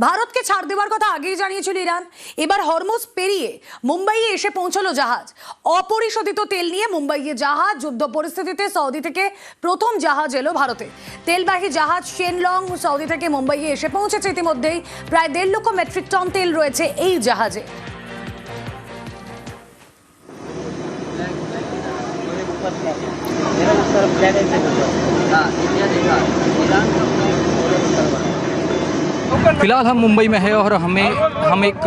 ভারতকে ছাড় দেওয়ার কথা আগেই জানিয়েছিল ইরান। এবার হরমুজ পেরিয়ে মুম্বাইয়ে এসে পৌঁছলো জাহাজ। অপরিশোধিত তেল নিয়ে মুম্বাইয়ে জাহাজ। যুদ্ধ পরিস্থিতিতে সৌদি থেকে প্রথম জাহাজ এলো ভারতে। তেলবাহী জাহাজ শেনলং সৌদি থেকে মুম্বাইয়ে এসে পৌঁছেছে ইতিমধ্যেই। প্রায় 1.5 লক্ষ মেট্রিক টন তেল রয়েছে এই জাহাজে। फिलहाल हम मुंबई में है और हम एक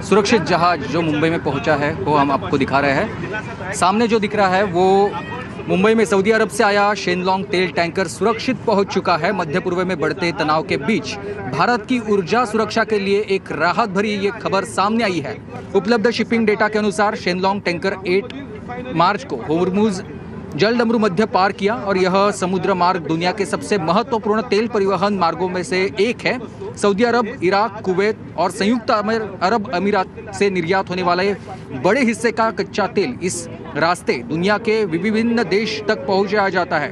सुरक्षित जहाज जो मुंबई में पहुंचा है वो हम आपको दिखा रहे हैं। सामने जो दिख रहा है वो मुंबई में सऊदी अरब से आया शेनलॉन्ग तेल टैंकर सुरक्षित पहुंच चुका है। मध्य पूर्व में बढ़ते तनाव के बीच भारत की ऊर्जा सुरक्षा के लिए एक राहत भरी ये खबर सामने आई है। उपलब्ध शिपिंग डेटा के अनुसार शेनलॉन्ग टैंकर 8 मार्च को होर्मुज जलडमरू मध्य पार किया और यह समुद्र मार्ग दुनिया के सबसे महत्वपूर्ण तेल परिवहन मार्गों में से एक है। सऊदी अरब, इराक, कुवैत और संयुक्त अरब अमीरात से निर्यात होने वाले बड़े हिस्से का कच्चा तेल इस रास्ते दुनिया के विभिन्न देश तक पहुंचाया जाता है।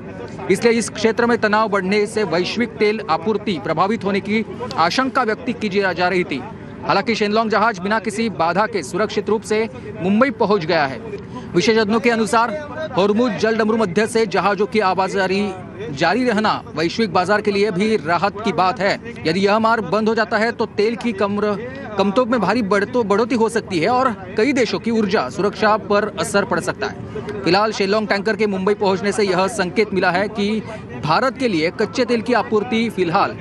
इसलिए इस क्षेत्र में तनाव बढ़ने से वैश्विक तेल आपूर्ति प्रभावित होने की आशंका व्यक्त की जा रही थी। हालांकि शेनलॉन्ग जहाज बिना किसी बाधा के सुरक्षित रूप से मुंबई पहुंच गया है। विशेषज्ञों के अनुसार होर्मुज जलडमरू मध्य से जहाजों की आवाजाही जारी रहना वैश्विक बाजार के लिए भी राहत की बात है। यदि यह मार्ग बंद हो जाता है तो तेल की कीमतों में भारी बढ़ोतरी हो सकती है और कई देशों की ऊर्जा सुरक्षा पर असर पड़ सकता है। फिलहाल शेनलॉन्ग टैंकर के मुंबई पहुंचने से यह संकेत मिला है कि भारत के लिए कच्चे तेल की आपूर्ति फिलहाल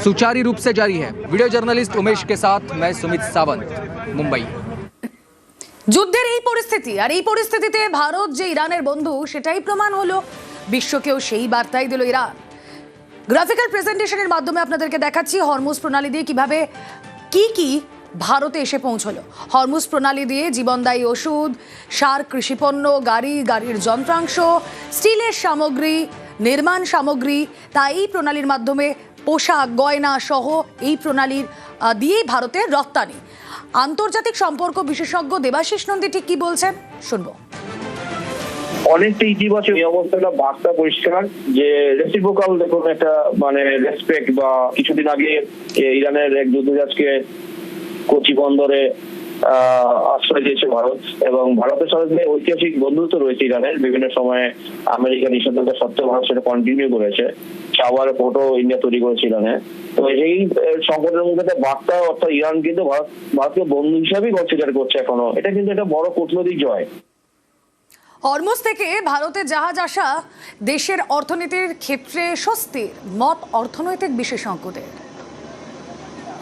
सुचारू रूप से जारी है। वीडियो जर्नलिस्ट उमेश के साथ मैं सुमित सावंत, मुंबई। যুদ্ধের এই পরিস্থিতি আর এই পরিস্থিতিতে ভারত যে ইরানের বন্ধু সেটাই প্রমাণ হলো। বিশ্বকেও সেই বার্তাই দিল ইরান। গ্রাফিক্যাল প্রেজেন্টেশনের মাধ্যমে আপনাদেরকে দেখাচ্ছি হরমুজ প্রণালী দিয়ে কিভাবে কি ভারতে এসে পৌঁছলো। হরমুজ প্রণালী দিয়ে জীবনদায়ী ওষুধ, সার, কৃষিপণ্য, গাড়ির যন্ত্রাংশ, স্টিলের সামগ্রী, নির্মাণ সামগ্রী, তাই এই প্রণালীর মাধ্যমে পোশাক, গয়না সহ এই প্রণালীর দিয়েই ভারতের রপ্তানি। আন্তর্জাতিক সম্পর্ক বিশেষজ্ঞ দেবাশিস নন্দী ঠিক কি বলছেন শুনবো। অনেকটা ইতিবাচক এই অবস্থাটা বার্তা পরিষ্কার যে রেসিপ্রোকাল দেখুন একটা মানে রেসপেক্ট বা কিছুদিন আগে ইরানের এক যুদ্ধজাহাজকে কোচি বন্দরে আশ্রয় দিয়েছে ভারত এবং ভারতের সঙ্গে ঐতিহাসিক বন্ধুত্ব রয়েছে ইরানের। বিভিন্ন সময়ে আমেরিকা নিষেধাজ্ঞা সত্ত্বেও ভারত সেটা কন্টিনিউ করেছে। সাওয়ার পোর্টও ইন্ডিয়া তৈরি করেছে ইরানে। তো এই সংকটের মধ্যে একটা বার্তা, অর্থাৎ ইরান কিন্তু ভারতকে বন্ধু হিসাবেই কনসিডার করছে এখনো। এটা কিন্তু একটা বড় কূটনৈতিক জয়। হরমুজ থেকে ভারতে জাহাজ আসা দেশের অর্থনীতির ক্ষেত্রে স্বস্তির মত অর্থনৈতিক বিশেষজ্ঞদের।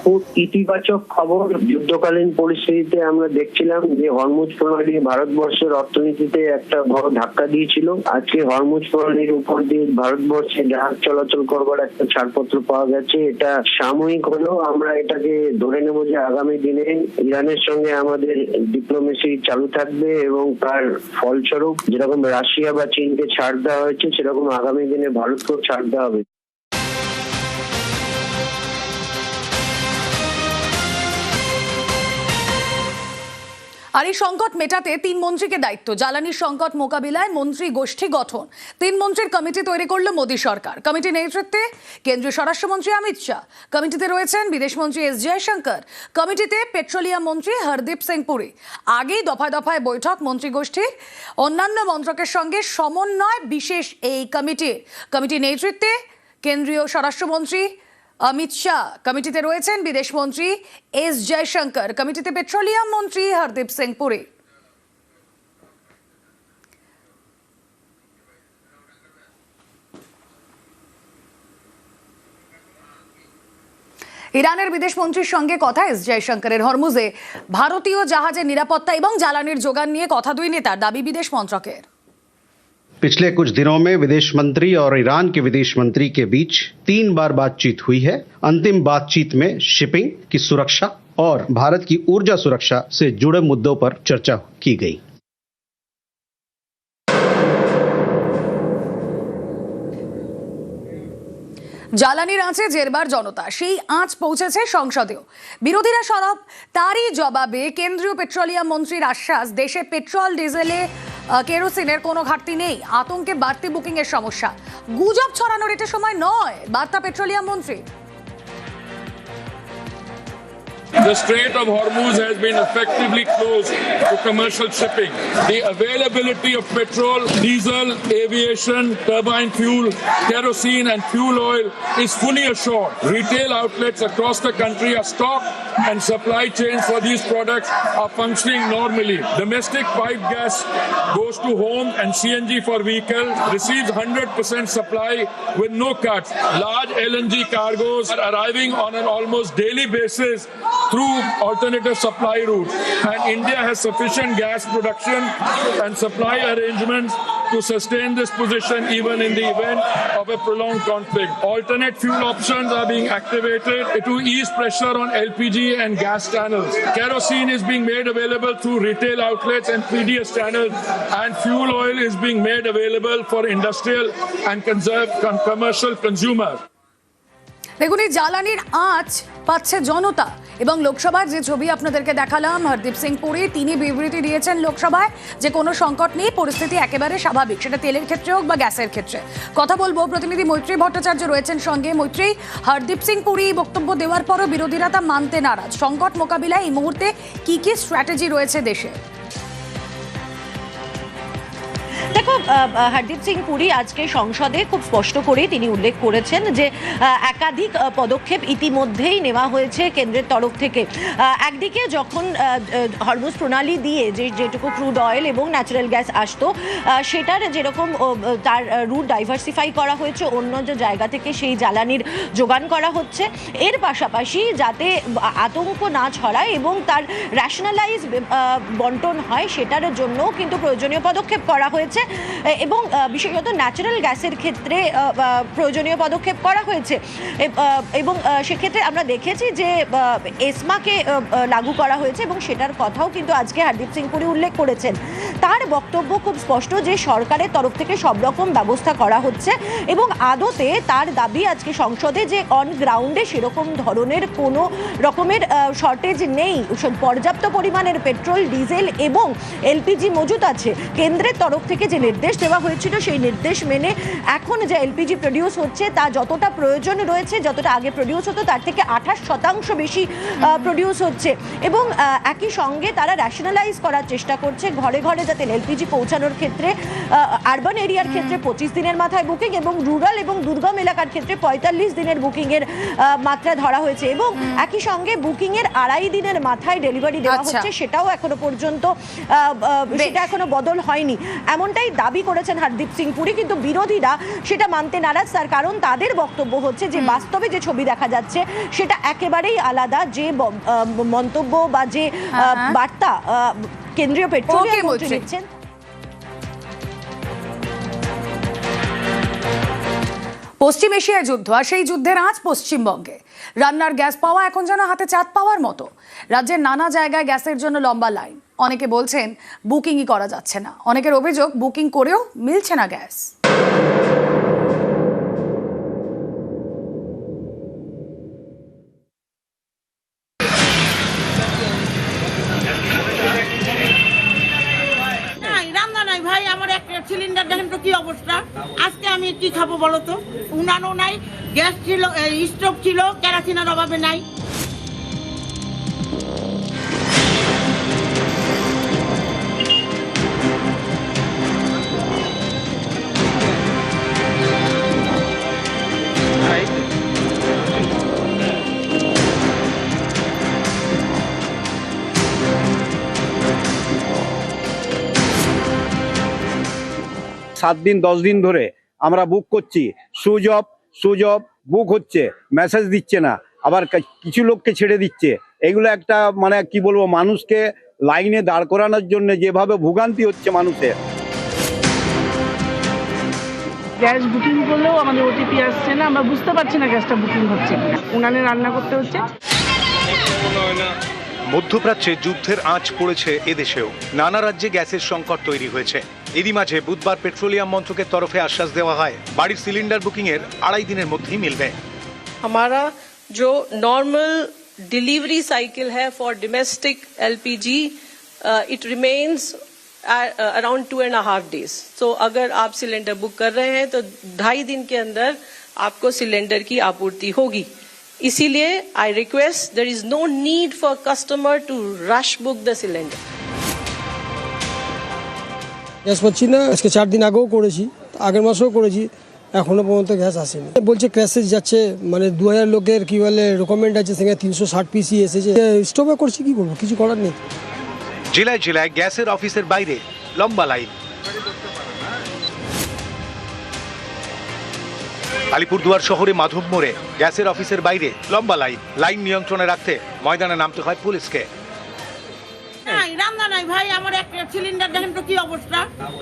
খুব ইতিবাচক খবর। যুদ্ধকালীন পরিস্থিতিতে আমরা দেখছিলাম যে হরমুজ প্রণালী ভারতবর্ষের অর্থনীতিতে একটা বড় ধাক্কা দিয়েছিল। আজকে হরমুজ প্রণালীর উপর দিয়ে ভারতবর্ষে জাহাজ চলাচল করবার একটা ছাড়পত্র পাওয়া গেছে। এটা সাময়িক হলেও আমরা এটাকে ধরে নেব যে আগামী দিনে ইরানের সঙ্গে আমাদের ডিপ্লোমেসি চালু থাকবে এবং তার ফলস্বরূপ যেরকম রাশিয়া বা চীনকে ছাড় দেওয়া হয়েছে সেরকম আগামী দিনে ভারতকেও ছাড় দেওয়া হবে। আর এই সংকট মেটাতে 3 মন্ত্রীকে দায়িত্ব। জ্বালানির সংকট মোকাবিলায় মন্ত্রী গোষ্ঠী গঠন। 3 মন্ত্রীর কমিটি তৈরি করলো মোদী সরকার। কমিটির নেতৃত্বে কেন্দ্রীয় স্বরাষ্ট্রমন্ত্রী অমিত শাহ। কমিটিতে রয়েছেন বিদেশমন্ত্রী এস জয়শঙ্কর। কমিটিতে পেট্রোলিয়াম মন্ত্রী হরদীপ সিং পুরী। আগেই দফায় দফায় বৈঠক মন্ত্রী গোষ্ঠীর। অন্যান্য মন্ত্রকের সঙ্গে সমন্বয় বিশেষ এই কমিটির নেতৃত্বে কেন্দ্রীয় স্বরাষ্ট্রমন্ত্রী অমিত শাহ। কমিটিতে রয়েছেন বিদেশমন্ত্রী এস জয়শঙ্কর। কমিটিতে পেট্রোলিয়াম মন্ত্রী হরদীপ সিং পুরী। ইরানের বিদেশমন্ত্রীর সঙ্গে কথা এস জয়শঙ্করের। হরমুজে ভারতীয় জাহাজের নিরাপত্তা এবং জ্বালানির যোগান নিয়ে কথা দুই নেতার, দাবি বিদেশ মন্ত্রকের। पिछले कुछ दिनों में विदेश मंत्री और ईरान के विदेश मंत्री के बीच 3 बार बातचीत हुई है। अंतिम बातचीत में शिपिंग की सुरक्षा और भारत की ऊर्जा सुरक्षा से जुड़े मुद्दों पर चर्चा की गई। জ্বালানির আঁচে জেরবার জনতা, সেই আঁচ পৌঁছেছে সংসদেও। বিরোধীরা সরব, তারই জবাবে কেন্দ্রীয় পেট্রোলিয়াম মন্ত্রীর আশ্বাস, দেশে পেট্রোল ডিজেলে কেরোসিনের কোনো ঘাটতি নেই। আতঙ্কে বাড়তি বুকিং এর সমস্যা। গুজব ছড়ানোর এটা সময় নয়, বার্তা পেট্রোলিয়াম মন্ত্রী। The Strait of Hormuz has been effectively closed to commercial shipping. The availability of petrol, diesel, aviation, turbine fuel, kerosene and fuel oil is fully assured. Retail outlets across the country are stocked and supply chains for these products are functioning normally. Domestic pipe gas goes to home and CNG for vehicles receives 100% supply with no cuts. Large LNG cargoes are arriving on an almost daily basis through alternative supply routes, and India has sufficient gas production and supply arrangements to sustain this position even in the event of a prolonged conflict. Alternate fuel options are being activated to ease pressure on LPG and gas channels. Kerosene is being made available through retail outlets and PDS channels, and fuel oil is being made available for industrial and commercial consumers. দেখুন, এই জ্বালানির আঁচ পাচ্ছে জনতা। এবং লোকসভার যে ছবি আপনাদেরকে দেখালাম, হরদীপ সিং পুরী তিনি বিবৃতি দিয়েছেন লোকসভায় যে কোনো সংকট নেই, পরিস্থিতি একেবারে স্বাভাবিক, সেটা তেলের ক্ষেত্রে হোক বা গ্যাসের ক্ষেত্রে। কথা বলবো, প্রতিনিধি মৈত্রী ভট্টাচার্য রয়েছেন সঙ্গে। মৈত্রী, হরদীপ সিং পুরী বক্তব্য দেওয়ার পরও বিরোধীরা তা মানতে নারাজ। সংকট মোকাবিলায় এই মুহূর্তে কি কি স্ট্র্যাটেজি রয়েছে দেশে? দেখো, হরদীপ সিং পুরী আজকে সংসদে খুব স্পষ্ট করেই তিনি উল্লেখ করেছেন যে একাধিক পদক্ষেপ ইতিমধ্যেই নেওয়া হয়েছে কেন্দ্রের তরফ থেকে। একদিকে যখন হরমুজ প্রণালী দিয়ে যেটুকু ক্রুড অয়েল এবং ন্যাচারাল গ্যাস আসতো সেটার যেরকম তার রুট ডাইভার্সিফাই করা হয়েছে, অন্য যে জায়গা থেকে সেই জ্বালানির যোগান করা হচ্ছে, এর পাশাপাশি যাতে আতঙ্ক না ছড়ায় এবং তার র্যাশনালাইজ বন্টন হয় সেটার জন্য কিন্তু প্রয়োজনীয় পদক্ষেপ করা হয়েছে। এবং বিশেষত ন্যাচারাল গ্যাসের ক্ষেত্রে প্রয়োজনীয় পদক্ষেপ করা হয়েছে। এবং সেক্ষেত্রে আমরা দেখেছি যে এসমাকে লাগু করা হয়েছে এবং সেটার কথাও কিন্তু আজকে হরদীপ সিং পুরী উল্লেখ করেছেন। তার বক্তব্য খুব স্পষ্ট যে সরকারের তরফ থেকে সব রকম ব্যবস্থা করা হচ্ছে এবং আদতে তার দাবি আজকে সংসদে যে অন গ্রাউন্ডে সেরকম ধরনের কোনো রকমের শর্টেজ নেই, পর্যাপ্ত পরিমাণের পেট্রোল, ডিজেল এবং এলপিজি মজুত আছে। কেন্দ্রের তরফ থেকে যে নির্দেশ দেওয়া হয়েছিল সেই নির্দেশ মেনে এখন যে এলপিজি প্রডিউস হচ্ছে তা যতটা প্রয়োজন রয়েছে, যতটা আগে প্রডিউস হতো তার থেকে 28% বেশি প্রডিউস হচ্ছে। এবং একই সঙ্গে তারা র্যাশনালাইজ করার চেষ্টা করছে ঘরে ঘরে যাতে এলপিজি পৌঁছানোর ক্ষেত্রে আরবান এরিয়ার ক্ষেত্রে 25 দিনের মাথায় বুকিং এবং রুরাল এবং দুর্গম এলাকার ক্ষেত্রে 45 দিনের বুকিংয়ের মাত্রা ধরা হয়েছে এবং একই সঙ্গে বুকিংয়ের 2.5 দিনের মাথায় ডেলিভারি দেওয়া হচ্ছে, সেটাও এখনো পর্যন্ত সেটা এখনো বদল হয়নি, এমনটাই দাবি করেছেন হরদীপ সিং পুরী। কিন্তু বিরোধীরা সেটা মানতে নারাজ, তার কারণ তাদের বক্তব্য হচ্ছে যে বাস্তবে যে ছবি দেখা যাচ্ছে সেটা একেবারেই আলাদা। যে মন্তব্য বা যে বার্তা কেন্দ্রীয় পেট্রোলিয়াম মন্ত্রী দিচ্ছেন। পশ্চিম এশিয়ায় যুদ্ধ, আর সেই যুদ্ধের আঁচ পশ্চিমবঙ্গে। রান্নার গ্যাস পাওয়া এখন যেন হাতে চাঁদ পাওয়ার মতো। রাজ্যের নানা জায়গায় গ্যাসের জন্য লম্বা লাইন। অনেকে বলছেন বুকিংই করা যাচ্ছে না, অনেকের অভিযোগ বুকিং করেও মিলছে না গ্যাস। ভাই, আমার একটা সিলিন্ডার দেখেন তো কি অবস্থা। আজকে আমি কি খাবো বলো তো? উনানও নাই, গ্যাস ছিল, স্টোভ ছিল, কেরোসিনের অভাবে নাই। सात दिन 10 दिन ধরে আমরা বুক করছি, সুজ অফ বুক হচ্ছে, মেসেজ দিচ্ছে না, আবার কিছু লোককে ছেড়ে দিচ্ছে। এগুলো একটা মানে কি বলবো, মানুষকে লাইনে দাঁড় করানোর জন্য যেভাবে ভোগান্তি হচ্ছে মানুষের। গ্যাস বুকিং করলেও আমাদের ওটিপি আসছে না, আমরা বুঝতে পারছি না গ্যাসটা বুকিং হচ্ছে কিনা, উনানে রান্না করতে হচ্ছে। মধ্যপ্রাচ্যে যুদ্ধের আঁচ পড়েছে এদেশেও। নানা রাজ্যে গ্যাসের সংকট তৈরি হয়েছে। এরই মাঝে বুধবার পেট্রোলিয়াম মন্ত্রকের তরফে আশ্বাস দেওয়া হয় বাড়ির সিলিন্ডার বুকিং এর 2.5 দিনের মধ্যেই মিলবে। हमारा जो नॉर्मल डिलीवरी साइकिल है for domestic LPG it remains around 2.5 days। तो अगर आप सिलेंडर बुक कर रहे हैं तो 2.5 दिन के अंदर आपको सिलेंडर की आपूर्ति होगी। इसीलिए I request there is no need for customer to rush book the cylinder. Gas পাচ্ছি না, আজকে 4 দিন আগেও করেছি, আগের মাসেও করেছি, এখনো পর্যন্ত গ্যাস আসেনি। বলছে ক্র্যাশেজ যাচ্ছে, মানে 2000 লোকের কি বলে রেকমেন্ড আছে, সেখানে 360 পিসি এসেছে। স্টপে করছি, কি করবো, কিছু করার নেই। জেলায় জেলায় গ্যাসের অফিসের বাইরে লম্বা লাইন। আলিপুরদুয়ার শহরে মাধব মোড়ে গ্যাসের অফিসের বাইরে লম্বা লাইন। লাইন নিয়ন্ত্রণে রাখতে ময়দানে নামতে হয় পুলিশকে। নাই রান্না নাই ভাই, আমার একটা সিলিন্ডার দেখেন তো কি অবস্থা।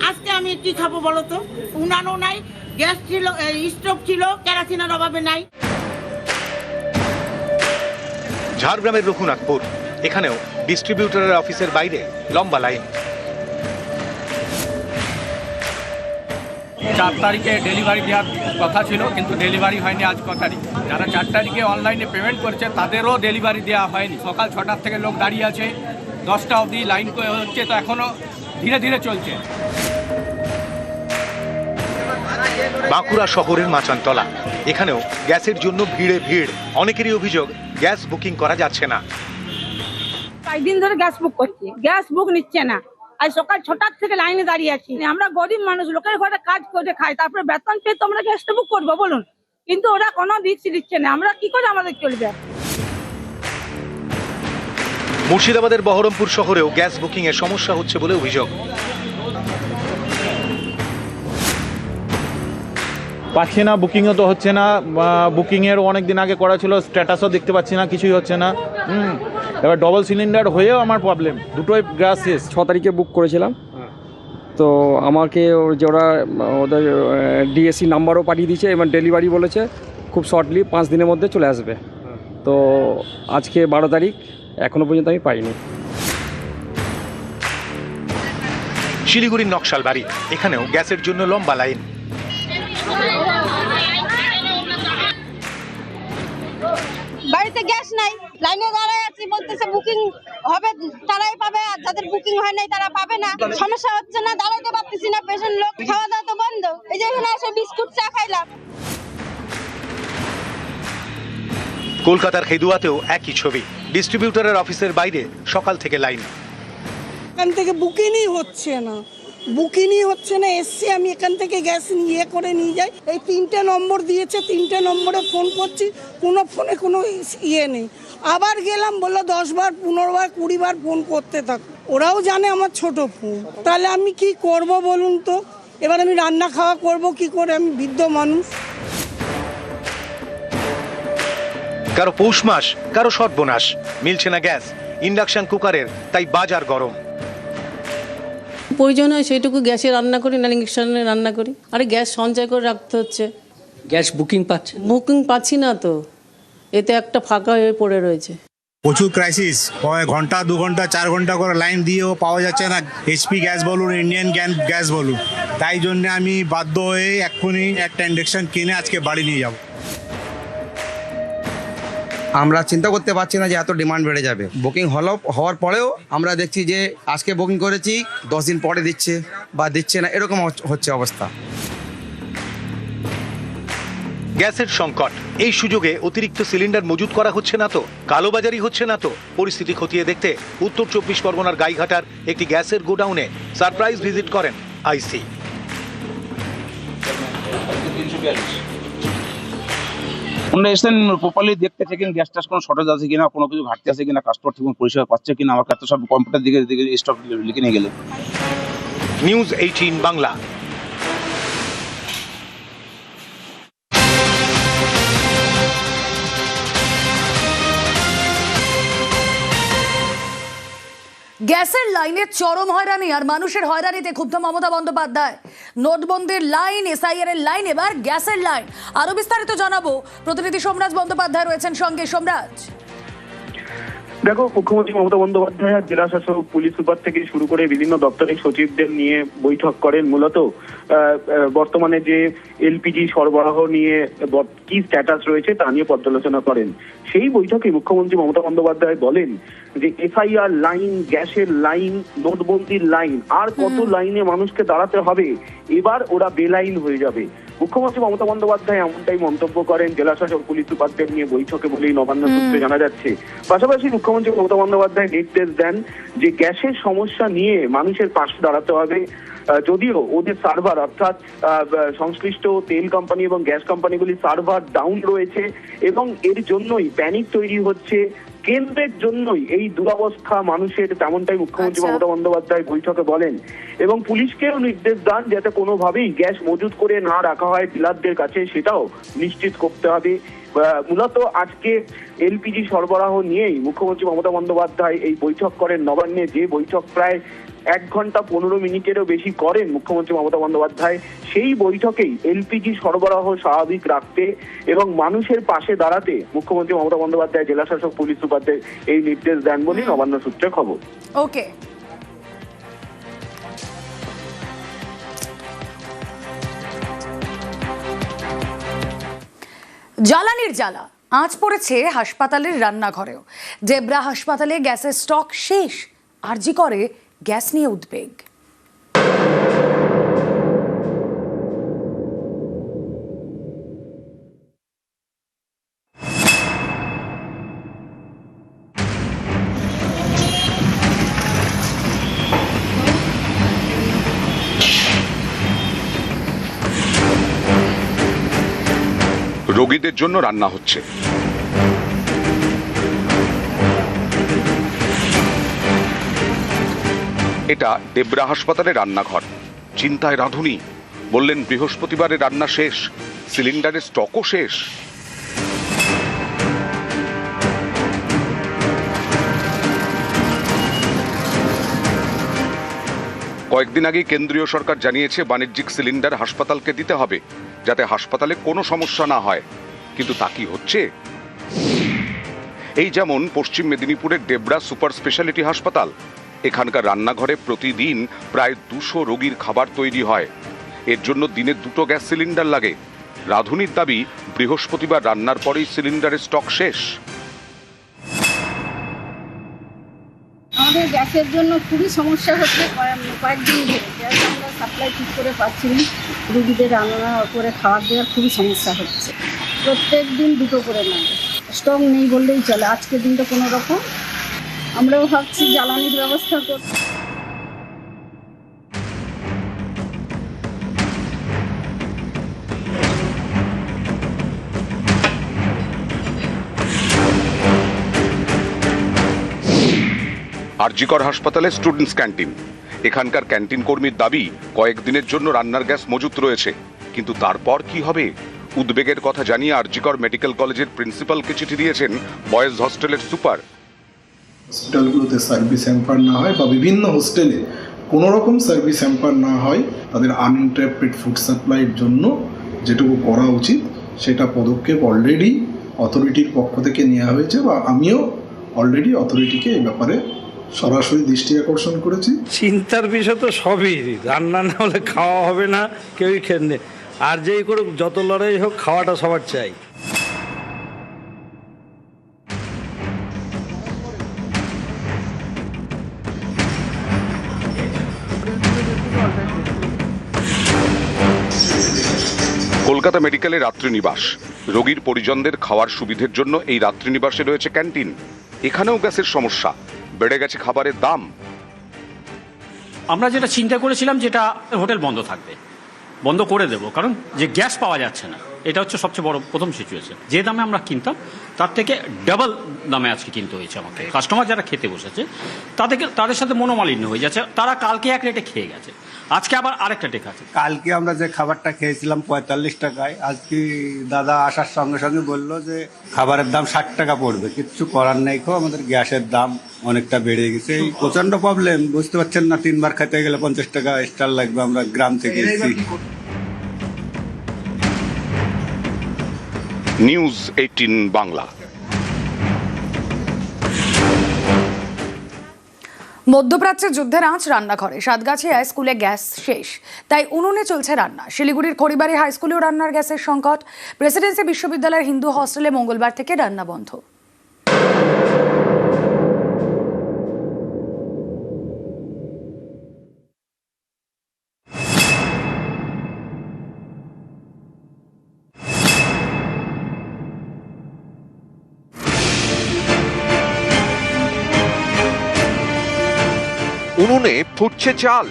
আজকে আমি কি খাবো বলো তো? উনানও নাই, গ্যাস ছিল, স্টোভ ছিল, কেরোসিনের অভাবে নাই। ঝাড়গ্রামের রঘুনাথপুর, এখানেও ডিস্ট্রিবিউটরের অফিসের বাইরে লম্বা লাইন। 4 তারিখে ডেলিভারি দেওয়ার কথা ছিল, কিন্তু ডেলিভারি হয়নি। আজ ক তারিখ? যারা 4 তারিখে অনলাইনে পেমেন্ট করছে তাদেরও ডেলিভারি দেওয়া হয়নি। সকাল 6টার থেকে লোক দাঁড়িয়ে আছে, 10টা অবধি লাইন হচ্ছে, তো এখনো ধীরে ধীরে চলছে। বাঁকুড়া শহরের মাচানতলা, এখানেও গ্যাসের জন্য ভিড়ে ভিড়। অনেকেরই অভিযোগ গ্যাস বুকিং করা যাচ্ছে না। কয়েকদিন ধরে গ্যাস বুক করছি, গ্যাস বুক নিচ্ছে না। আজ সকাল 6টার থেকে লাইনে দাঁড়িয়ে আছি। আমরা গরিব মানুষ, লোকের ঘরে কাজ করে খাই, তারপরে বেতন পেয়ে তোমরা গ্যাসটা বুক করবো বলুন? কিন্তু ওরা কোনো দিচ্ছে না, আমরা কি করে আমাদের চলবে? মুর্শিদাবাদের বহরমপুর শহরেও গ্যাস বুকিং এর সমস্যা হচ্ছে বলে অভিযোগ। পাচ্ছি না, বুকিংও তো হচ্ছে না। বুকিংয়ের অনেক দিন আগে করা ছিল, স্ট্যাটাসও দেখতে পাচ্ছি না, কিছুই হচ্ছে না। এবার ডবল সিলিন্ডার হয়েও আমার প্রবলেম, দুটোই গ্যাস শেষ। 6 তারিখে বুক করেছিলাম, তো আমাকে ওরা ওদের ডিএসসি নাম্বারও পাঠিয়ে দিয়েছে এবং ডেলিভারি বলেছে খুব শর্টলি 5 দিনের মধ্যে চলে আসবে। তো আজকে 12 তারিখ, এখনো পর্যন্ত আমি পাইনি। শিলিগুড়ির নকশালবাড়ি, এখানেও গ্যাসের জন্য লম্বা লাইন। বাড়িতে গ্যাস নাই, লাইনে দাঁড়ায় আছি, বলতেছে বুকিং হবে তারাই পাবে, আর যাদের বুকিং হয় নাই তারা পাবে না। সমস্যা হচ্ছে না, দাঁড়াতে পারতেছি না, পেশেন্ট লোক, খাওয়া দাওয়া তো বন্ধ। এই যে এখানে এসে বিস্কুট চা খাইলাম। কলকাতার খেদুয়াতেও একই ছবি। ডিস্ট্রিবিউটরের অফিসের বাইরে সকাল থেকে লাইন। এখান থেকে বুকিংই হচ্ছে না, বুকিংই হচ্ছে না। এসছি আমি এখান থেকে গ্যাস করে নিয়ে যাই, এই 3টে নম্বর দিয়েছে, 3টে নম্বরে ফোন করছি, কোনো ফোনে কোনো নেই। আবার গেলাম, বললো 10 বার 15 বার 20 বার ফোন করতে থাক। ওরাও জানে আমার ছোট ফোন, তাহলে আমি কি করব বলুন তো? এবার আমি রান্না খাওয়া করব কি করে? আমি বৃদ্ধ মানুষ। কারো পৌষ মাস, কারো সর্বনাশ। মিলছে না গ্যাস, ইন্ডাকশন কুকারের তাই বাজার গরম। প্রয়োজন হয় সেইটুকু গ্যাসে রান্না করি, না ইন্ডাকশনে রান্না করি। আরে গ্যাস সঞ্চয় করে রাখতে হচ্ছে। গ্যাস বুকিং পাচ্ছি না তো, এতে একটা ফাঁকা হয়ে পড়ে রয়েছে। প্রচুর ক্রাইসিস, ঘন্টা 2 ঘন্টা 4 ঘন্টা করে লাইন দিয়েও পাওয়া যাচ্ছে না। এইচপি গ্যাস বলুন, ইন্ডিয়ান গ্যাস বলুন। তাই জন্য আমি বাধ্য হয়ে এক্ষুনি একটা ইন্ডাকশন কিনে আজকে বাড়ি নিয়ে যাব। আমরা চিন্তা করতে পারছি না যে এত ডিমান্ড বেড়ে যাবে। বুকিং হওয়ার পরেও আমরা দেখছি যে আজকে বুকিং করেছি 10 দিন পরে দিচ্ছে বা দিচ্ছে না, এরকম হচ্ছে অবস্থা। গ্যাসের সংকট, এই সুযোগে অতিরিক্ত সিলিন্ডার মজুত করা হচ্ছে না তো? কালোবাজারি হচ্ছে না তো? পরিস্থিতি খতিয়ে দেখতে উত্তর 24 পরগনার গাইঘাটার একটি গ্যাসের গোডাউনে সারপ্রাইজ ভিজিট করেন আইসি। ওনারা এসেছেন প্রপারলি দেখতে চেকেন গ্যাস ট্যাস কোনো শর্টেজ আছে কিনা, কোনো কিছু ঘাটতি আছে কিনা, কাস্টমার ঠিক পরিষেবা পাচ্ছে কিনা। আমার কাছে সব কম্পিউটার দিকে স্টক লিখে নিয়ে গেলে। নিউজ 18 বাংলা। গ্যাসের লাইনে চরম হয়রানি আর মানুষের হয়রানিতে ক্ষুব্ধ মমতা বন্দ্যোপাধ্যায়। নোটবন্দির লাইন, এসআইআর এর লাইন, এবার গ্যাসের লাইন। আরো বিস্তারিত জানাবো, প্রতিনিধি সোমরাজ বন্দ্যোপাধ্যায় রয়েছেন সঙ্গে। সোমরাজ, দেখো, মুখ্যমন্ত্রী মমতা বন্দ্যোপাধ্যায় জেলা শাসক, পুলিশ সুপার থেকে শুরু করে বিভিন্ন দপ্তরের সচিবদের নিয়ে বৈঠক করেন। মূলত বর্তমানে যে এলপিজি সরবরাহ নিয়ে কি স্ট্যাটাস রয়েছে তা নিয়ে পর্যালোচনা করেন। সেই বৈঠকে মুখ্যমন্ত্রী মমতা বন্দ্যোপাধ্যায় বলেন যে এসআইআর লাইন, গ্যাসের লাইন, নোটবন্দির লাইন, আর কত লাইনে মানুষকে দাঁড়াতে হবে, এবার ওরা বেলাইন হয়ে যাবে। মুখ্যমন্ত্রী মমতা বন্দ্যোপাধ্যায় এমনটাই মন্তব্য করেন জেলা শাসক পুলিশ সুপারদের নিয়ে বৈঠকে বলেই নবান্ন সূত্রে জানা যাচ্ছে। পাশাপাশি মুখ্যমন্ত্রী মমতা বন্দ্যোপাধ্যায় নির্দেশ দেন যে গ্যাসের সমস্যা নিয়ে মানুষের পাশে দাঁড়াতে হবে। যদিও ওদের সার্ভার অর্থাৎ সংশ্লিষ্ট তেল কোম্পানি এবং গ্যাস কোম্পানিগুলির সার্ভার ডাউন রয়েছে এবং এর জন্যই প্যানিক তৈরি হচ্ছে, কেন্দ্রের জন্যই এই দুরবস্থা মানুষের, তেমনটাই মুখ্যমন্ত্রী মমতা বন্দ্যোপাধ্যায় বৈঠকে বলেন এবং পুলিশকেও নির্দেশ দেন যাতে কোনোভাবেই গ্যাস মজুত করে না রাখা হয় ডিলারদের কাছে, সেটাও নিশ্চিত করতে হবে। মূলত আজকে এলপিজি সরবরাহ নিয়েই মুখ্যমন্ত্রী মমতা বন্দ্যোপাধ্যায় এই বৈঠক করেন নবান্নে, যে বৈঠক প্রায় 1 ঘন্টা 15 মিনিটেরও বেশি করেন মুখ্যমন্ত্রী মমতা বন্দ্যোপাধ্যায়। সেই বৈঠকেই এলপিজি সরবরাহ স্বাভাবিক রাখতে এবং মানুষের পাশে দাঁড়াতে মুখ্যমন্ত্রী মমতা বন্দ্যোপাধ্যায় জেলা শাসক পুলিশ সুপারদের এই নির্দেশ দেন বলে নবান্ন সূত্রে খবর। ওকে, জ্বালানির জ্বালা আঁচ পড়েছে হাসপাতালের রান্নাঘরেও। ডেবরা হাসপাতালে গ্যাসের স্টক শেষ, আরজি করে গ্যাস নিয়ে উদ্বেগ। রোগীদের জন্য রান্না হচ্ছে। এটা ডেবরা হাসপাতালের রান্নাঘর। চিন্তায় রাঁধুনি, বললেন বৃহস্পতিবারে রান্না শেষ, সিলিন্ডারের স্টকও শেষ। কয়েকদিন আগে কেন্দ্রীয় সরকার জানিয়েছে বাণিজ্যিক সিলিন্ডার হাসপাতালকে দিতে হবে যাতে হাসপাতালে কোনো সমস্যা না হয়, কিন্তু তা কি হচ্ছে? এই যেমন পশ্চিম মেদিনীপুরের ডেবরা সুপার স্পেশালিটি হাসপাতাল, এখানকার রান্নাঘরে প্রতিদিন প্রায় 200 রোগীর খাবার তৈরি হয়। এর জন্য দিনে 2টো গ্যাস সিলিন্ডার লাগে। রাঁধুনির দাবি বৃহস্পতিবার রান্নার পরেই সিলিন্ডারের স্টক শেষ। আমাদের গ্যাসের জন্য খুবই সমস্যা হচ্ছে, কয়েকদিন ধরে গ্যাস আমরা সাপ্লাই ঠিক করে পাচ্ছি না, রুগীদের রান্না করে খাবার দেওয়ার খুবই সমস্যা হচ্ছে। প্রত্যেক দিন 2টো করে লাগে, স্টক নেই বললেই চলে। আজকের দিনটা কোনো রকম আমরাও ভাবছি জ্বালানির ব্যবস্থা করতে। আরজিকর হাসপাতালে স্টুডেন্টস ক্যান্টিন। এখানকার ক্যান্টিন কর্মীর দাবি কয়েকদিনের জন্য রান্নার গ্যাস মজুত রয়েছে, কিন্তু তারপর কি হবে? উদ্বেগের কথা জানিয়ে আরজিকর মেডিকেল কলেজের প্রিন্সিপালকে চিঠি দিয়েছেন বয়েজ হস্টেলের সুপার। হসপিটালগুলোতে সার্ভিস হ্যাম্পার না হয় বা বিভিন্ন হোস্টেলে কোনো রকম সার্ভিস হ্যাম্পার না হয়, তাদের আনইন্টারাপ্টেড ফুড সাপ্লাইয়ের জন্য যেটুকু করা উচিত সেটা পদক্ষেপ অলরেডি অথরিটির পক্ষ থেকে নেওয়া হয়েছে বা আমিও অলরেডি অথরিটিকে এই ব্যাপারে সরাসরি দৃষ্টি আকর্ষণ করেছি। চিন্তার বিষয় তো সবই, রান্না না হলে খাওয়া হবে না, কেউই খেয়ে, আর যেই করুক যত লড়াই হোক খাওয়াটা সবার চাই। কলকাতা মেডিকেলে রাত্রিনিবাস। রোগীর পরিজনদের খাওয়ার সুবিধের জন্য এই রাত্রিনিবাসে রয়েছে ক্যান্টিন। এখানেও গ্যাসের সমস্যা, বেড়ে গেছে খাবারের দাম। আমরা যেটা চিন্তা করেছিলাম যেটা হোটেল বন্ধ থাকবে, বন্ধ করে দেবো, কারণ যে গ্যাস পাওয়া যাচ্ছে না, এটা হচ্ছে সবচেয়ে বড় প্রথম সিচুয়েশন। যে দামে আমরা কিনতাম তার থেকে ডাবল দামে আজকে কিনতে হয়েছে আমাকে। কাস্টমার যারা খেতে বসেছে তাদের সাথে মনোমালিন্য হয়ে যাচ্ছে। তারা কালকে এক রেটে খেয়ে গেছে, আজকে আবার আরেকটা টেক আছে। কালকে আমরা যে খাবারটা খেয়েছিলাম 45 টাকায়, আজকে দাদা আসার সঙ্গে সঙ্গে বললো যে খাবারের দাম 60 টাকা পড়বে। কিচ্ছু করার নেই, আমাদের গ্যাসের দাম অনেকটা বেড়ে গেছে। এই প্রচন্ড প্রবলেম, বুঝতে পারছেন না, 3 বার খেতে গেলে 50 টাকা এক্সট্রা লাগবে। আমরা গ্রাম থেকে এসেছি। নিউজ 18 বাংলা। মধ্যপ্রাচ্যে যুদ্ধের আঁচ রান্নাঘরে। সাতগাছিয়ায় স্কুলে গ্যাস শেষ, তাই উনুনে চলছে রান্না। শিলিগুড়ির খড়িবাড়ি হাই স্কুলেও রান্নার গ্যাসের সংকট। প্রেসিডেন্সি বিশ্ববিদ্যালয়ের হিন্দু হস্টেলে মঙ্গলবার থেকে রান্না বন্ধ। উনুনে ফুটছে চাল।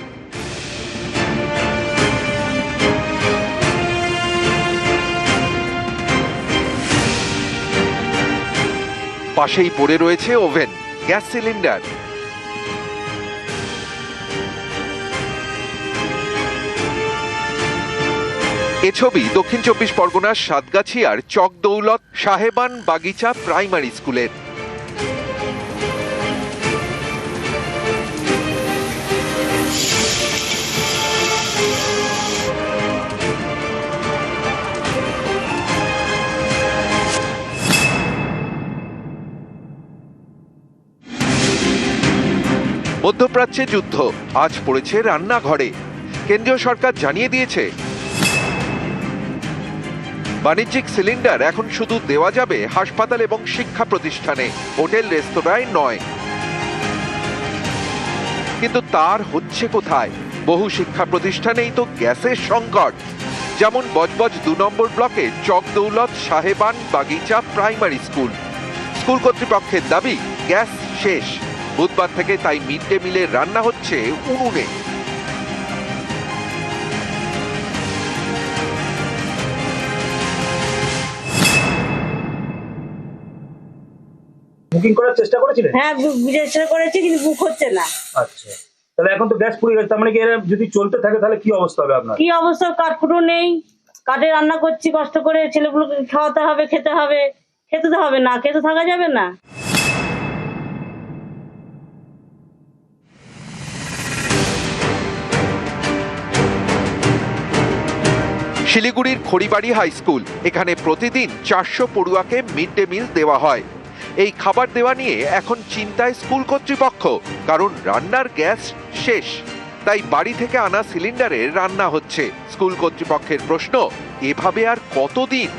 পাশেই পড়ে রয়েছে ওভেন, গ্যাস সিলিন্ডার। এ ছবি দক্ষিণ 24 পরগনার সাতগাছিয়ার চকদৌলত সাহেবান বাগিচা প্রাইমারি স্কুলের। মধ্যপ্রাচ্যে যুদ্ধ, আজ পড়েছে রান্নাঘরে। কেন্দ্রীয় সরকার জানিয়ে দিয়েছে বাণিজ্যিক সিলিন্ডার এখন শুধু দেওয়া যাবে হাসপাতাল এবং শিক্ষা প্রতিষ্ঠানে, হোটেল রেস্তোরাঁয় নয়। কিন্তু তার হচ্ছে কোথায়? বহু শিক্ষা প্রতিষ্ঠানেই তো গ্যাসের সংকট, যেমন বজবজ 2 নম্বর ব্লকে চকদৌলত সাহেবান বাগিচা প্রাইমারি স্কুল। স্কুল কর্তৃপক্ষের দাবি গ্যাস শেষ। বুধবার থেকে তাই মিড ডে মিলের রান্না হচ্ছে উনুনে। বুকিং করার চেষ্টা করেছিলেন? হ্যাঁ চেষ্টা করেছি, কিন্তু বুক হচ্ছে না। আচ্ছা, তাহলে এখন তো গ্যাস পুড়ে গেছে, তার মানে কি এরা যদি চলতে থাকে তাহলে কি অবস্থা হবে আপনার? কি অবস্থা, কাঠকুটো নেই, কাঠে রান্না করছি কষ্ট করে, ছেলেগুলোকে খাওয়াতে হবে, খেতে হবে, খেতে তো হবে না, খেতে থাকা যাবে না। শিলিগুড়ির খড়িবাড়ি হাই স্কুল, এখানে প্রতিদিন 400 পড়ুয়াকে মিড ডে মিল দেওয়া হয়। এই খাবার দেওয়া নিয়ে এখন চিন্তায় স্কুল কর্তৃপক্ষ, কারণ রান্নার গ্যাস শেষ। তাই বাড়ি থেকে আনা সিলিন্ডারে রান্না হচ্ছে। স্কুল কর্তৃপক্ষের প্রশ্ন, এভাবে আর কতদিন?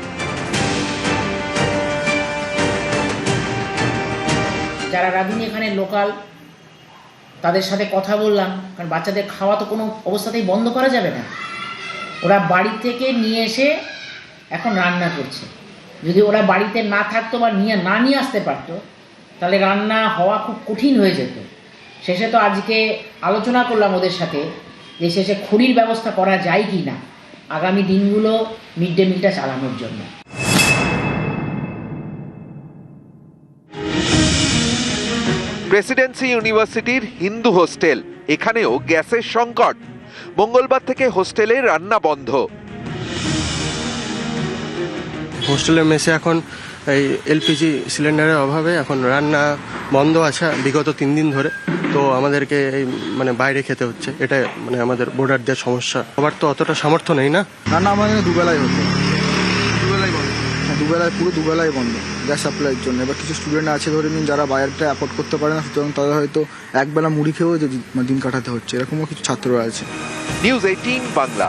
যারা রাঁধুনি এখানে লোকাল, তাদের সাথে কথা বললাম, কারণ বাচ্চাদের খাওয়া তো কোনো অবস্থাতেই বন্ধ করা যাবে না। ওরা বাড়ি থেকে নিয়ে এসে এখন রান্না করছে। যদি ওরা বাড়িতে না থাকতো বা না নিয়ে আসতে পারতো, তাহলে রান্না হওয়া খুব কঠিন হয়ে যেত। শেষে তো আজকে আলোচনা করলাম ওদের সাথে যে শেষে খড়ির ব্যবস্থা করা যায় কি না আগামী দিনগুলো মিড ডে মিলটা চালানোর জন্য। প্রেসিডেন্সি ইউনিভার্সিটির হিন্দু হোস্টেল, এখানেও গ্যাসের সংকট। মঙ্গলবার থেকে হোস্টেলে রান্না বন্ধ। হোস্টেলের মেসে এখন এই এলপিজি সিলিন্ডারের অভাবে এখন রান্না বন্ধ আছে বিগত 3 দিন ধরে। তো আমাদেরকে এই মানে বাইরে খেতে হচ্ছে, এটা মানে আমাদের বোর্ডারদের সমস্যা। আবার তো অতটা সামর্থ্য নেই না। রান্না আমাদের দুবেলায় হতো, দুবেলায় পুরো দুবেলায় বন্ধ গ্যাস সাপ্লাইয়ের জন্য। এবার কিছু স্টুডেন্ট আছে ধরে নিন যারা বাইরেটা অ্যাফোর্ড করতে পারে না, সুতরাং তাদের হয়তো একবেলা মুড়ি খেয়েও দিন কাটাতে হচ্ছে, এরকমও কিছু ছাত্ররা আছে। নিউজ 18 বাংলা।